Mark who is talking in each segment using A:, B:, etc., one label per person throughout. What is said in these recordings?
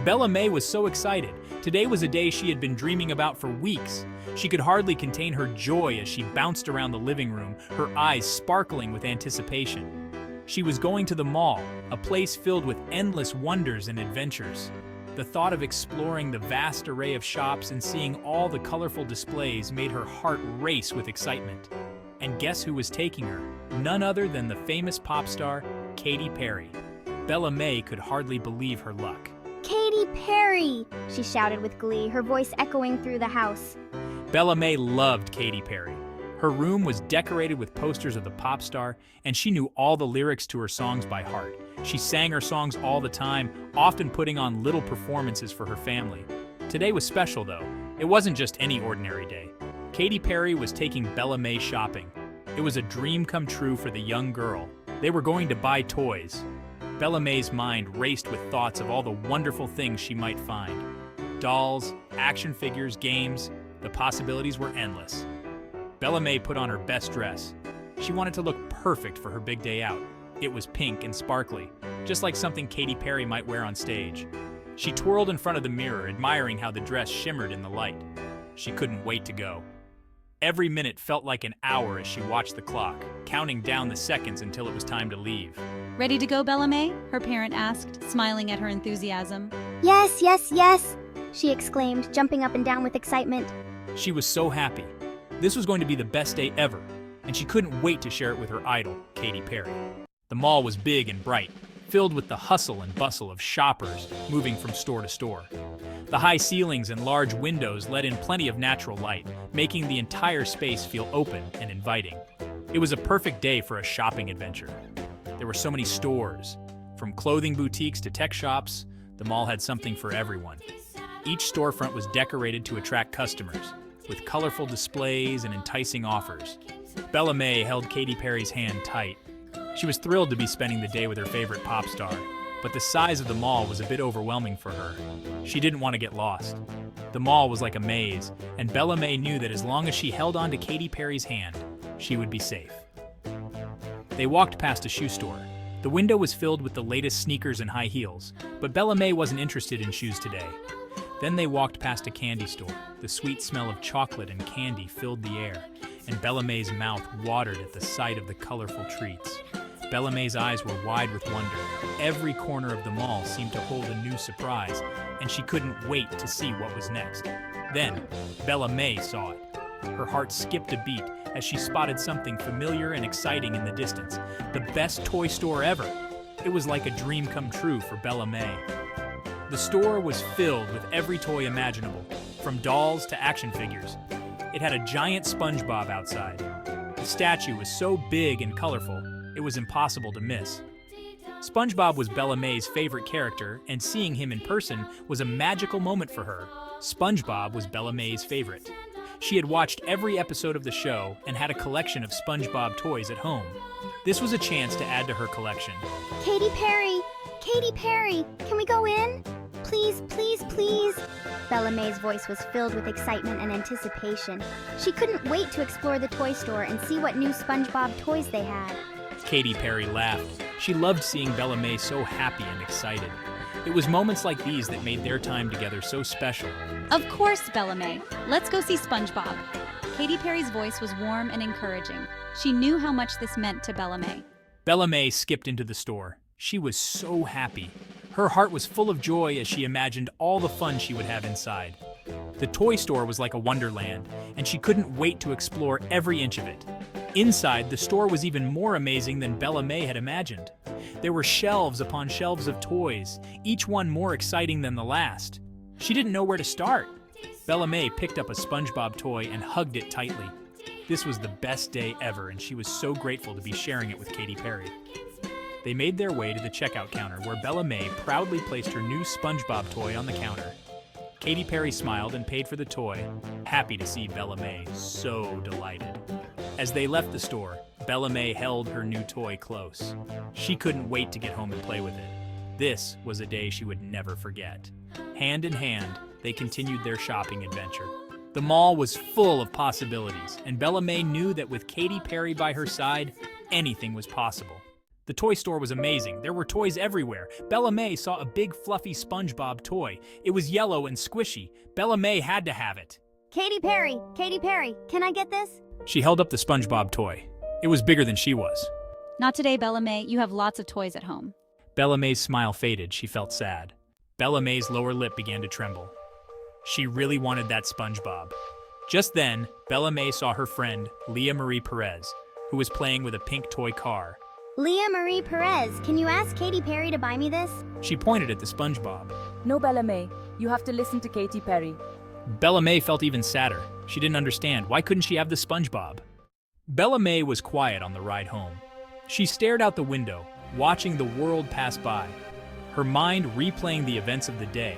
A: Bella May was so excited. Today was a day she had been dreaming about for weeks. She could hardly contain her joy as she bounced around the living room, her eyes sparkling with anticipation. She was going to the mall, a place filled with endless wonders and adventures. The thought of exploring the vast array of shops and seeing all the colorful displays made her heart race with excitement. And guess who was taking her? None other than the famous pop star, Katy Perry. Bella May could hardly believe her luck.
B: Katy Perry! She shouted with glee, her voice echoing through the house.
A: Bella May loved Katy Perry. Her room was decorated with posters of the pop star, and she knew all the lyrics to her songs by heart. She sang her songs all the time, often putting on little performances for her family. Today was special, though. It wasn't just any ordinary day. Katy Perry was taking Bella May shopping. It was a dream come true for the young girl. They were going to buy toys. Bella May's mind raced with thoughts of all the wonderful things she might find. Dolls, action figures, games, the possibilities were endless. Bella May put on her best dress. She wanted to look perfect for her big day out. It was pink and sparkly, just like something Katy Perry might wear on stage. She twirled in front of the mirror, admiring how the dress shimmered in the light. She couldn't wait to go. Every minute felt like an hour as she watched the clock, counting down the seconds until it was time to leave.
C: Ready to go, Bella May? Her parent asked, smiling at her enthusiasm.
B: Yes, yes, yes! She exclaimed, jumping up and down with excitement.
A: She was so happy. This was going to be the best day ever, and she couldn't wait to share it with her idol, Katy Perry. The mall was big and bright, filled with the hustle and bustle of shoppers moving from store to store. The high ceilings and large windows let in plenty of natural light, making the entire space feel open and inviting. It was a perfect day for a shopping adventure. There were so many stores. From clothing boutiques to tech shops, the mall had something for everyone. Each storefront was decorated to attract customers, with colorful displays and enticing offers. Bella May held Katy Perry's hand tight. She was thrilled to be spending the day with her favorite pop star, but the size of the mall was a bit overwhelming for her. She didn't want to get lost. The mall was like a maze, and Bella May knew that as long as she held on to Katy Perry's hand, she would be safe. They walked past a shoe store. The window was filled with the latest sneakers and high heels, but Bella May wasn't interested in shoes today. Then they walked past a candy store. The sweet smell of chocolate and candy filled the air, and Bella May's mouth watered at the sight of the colorful treats. Bella May's eyes were wide with wonder. Every corner of the mall seemed to hold a new surprise, and she couldn't wait to see what was next. Then, Bella May saw it. Her heart skipped a beat as she spotted something familiar and exciting in the distance. The best toy store ever. It was like a dream come true for Bella May. The store was filled with every toy imaginable, from dolls to action figures. It had a giant SpongeBob outside. The statue was so big and colorful, it was impossible to miss. SpongeBob was Bella May's favorite character, and seeing him in person was a magical moment for her. SpongeBob was Bella May's favorite. She had watched every episode of the show and had a collection of SpongeBob toys at home. This was a chance to add to her collection.
B: Katy Perry! Katy Perry! Can we go in? Please, please, please! Bella May's voice was filled with excitement and anticipation. She couldn't wait to explore the toy store and see what new SpongeBob toys they had.
A: Katy Perry laughed. She loved seeing Bella May so happy and excited. It was moments like these that made their time together so special.
C: Of course, Bella May. Let's go see SpongeBob. Katy Perry's voice was warm and encouraging. She knew how much this meant to Bella May.
A: Bella May skipped into the store. She was so happy. Her heart was full of joy as she imagined all the fun she would have inside. The toy store was like a wonderland, and she couldn't wait to explore every inch of it. Inside, the store was even more amazing than Bella May had imagined. There were shelves upon shelves of toys, each one more exciting than the last. She didn't know where to start. Bella May picked up a SpongeBob toy and hugged it tightly. This was the best day ever, and she was so grateful to be sharing it with Katy Perry. They made their way to the checkout counter, where Bella May proudly placed her new SpongeBob toy on the counter. Katy Perry smiled and paid for the toy, happy to see Bella May so delighted. As they left the store, Bella May held her new toy close. She couldn't wait to get home and play with it. This was a day she would never forget. Hand in hand, they continued their shopping adventure. The mall was full of possibilities, and Bella May knew that with Katy Perry by her side, anything was possible. The toy store was amazing. There were toys everywhere. Bella May saw a big fluffy SpongeBob toy. It was yellow and squishy. Bella May had to have it.
B: Katy Perry, can I get this?
A: She held up the SpongeBob toy. It was bigger than she was.
C: Not today, Bella May. You have lots of toys at home.
A: Bella May's smile faded. She felt sad. Bella May's lower lip began to tremble. She really wanted that SpongeBob. Just then, Bella May saw her friend, Leah Marie Perez, who was playing with a pink toy car.
B: Leah Marie Perez, can you ask Katy Perry to buy me this?
A: She pointed at the SpongeBob.
D: No, Bella May. You have to listen to Katy Perry.
A: Bella May felt even sadder. She didn't understand. Why couldn't she have the SpongeBob? Bella May was quiet on the ride home. She stared out the window, watching the world pass by, her mind replaying the events of the day.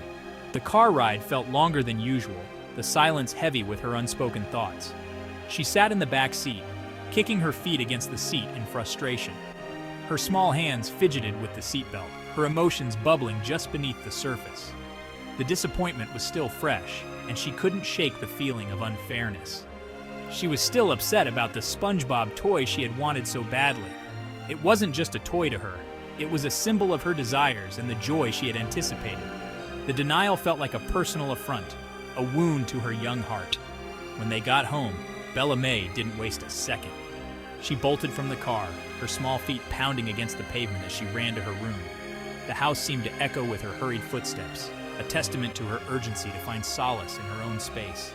A: The car ride felt longer than usual, the silence heavy with her unspoken thoughts. She sat in the back seat, kicking her feet against the seat in frustration. Her small hands fidgeted with the seatbelt, her emotions bubbling just beneath the surface. The disappointment was still fresh, and she couldn't shake the feeling of unfairness. She was still upset about the SpongeBob toy she had wanted so badly. It wasn't just a toy to her. It was a symbol of her desires and the joy she had anticipated. The denial felt like a personal affront, a wound to her young heart. When they got home, Bella May didn't waste a second. She bolted from the car, her small feet pounding against the pavement as she ran to her room. The house seemed to echo with her hurried footsteps, a testament to her urgency to find solace in her own space.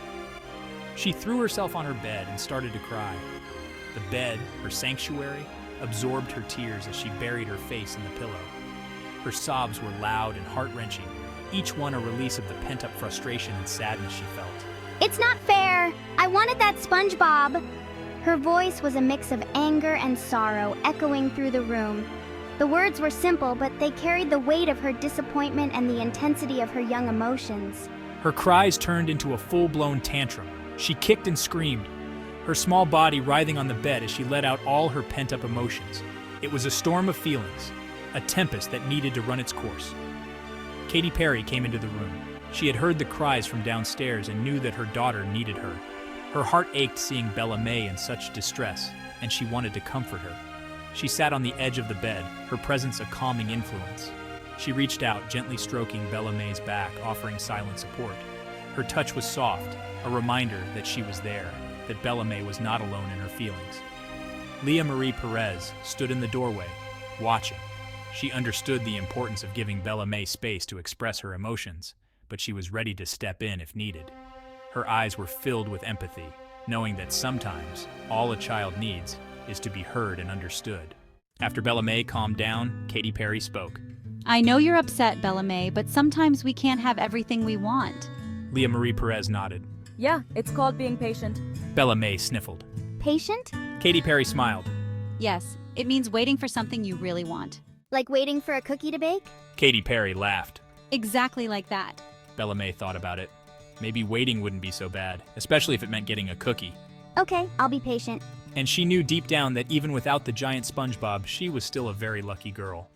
A: She threw herself on her bed and started to cry. The bed, her sanctuary, absorbed her tears as she buried her face in the pillow. Her sobs were loud and heart-wrenching, each one a release of the pent-up frustration and sadness she felt.
B: It's not fair! I wanted that SpongeBob! Her voice was a mix of anger and sorrow echoing through the room. The words were simple, but they carried the weight of her disappointment and the intensity of her young emotions.
A: Her cries turned into a full-blown tantrum. She kicked and screamed, her small body writhing on the bed as she let out all her pent-up emotions. It was a storm of feelings, a tempest that needed to run its course. Katy Perry came into the room. She had heard the cries from downstairs and knew that her daughter needed her. Her heart ached seeing Bella May in such distress, and she wanted to comfort her. She sat on the edge of the bed, her presence a calming influence. She reached out, gently stroking Bella May's back, offering silent support. Her touch was soft, a reminder that she was there, that Bella May was not alone in her feelings. Leah Marie Perez stood in the doorway, watching. She understood the importance of giving Bella May space to express her emotions, but she was ready to step in if needed. Her eyes were filled with empathy, knowing that sometimes all a child needs is to be heard and understood. After Bella May calmed down, Katy Perry spoke.
C: I know you're upset, Bella May, but sometimes we can't have everything we want.
A: Leah Marie Perez nodded.
D: Yeah, it's called being patient.
A: Bella May sniffled.
B: Patient?
A: Katy Perry smiled.
C: Yes, it means waiting for something you really want.
B: Like waiting for a cookie to bake?
A: Katy Perry laughed.
C: Exactly like that.
A: Bella May thought about it. Maybe waiting wouldn't be so bad, especially if it meant getting a cookie.
B: Okay, I'll be patient.
A: And she knew deep down that even without the giant SpongeBob, she was still a very lucky girl.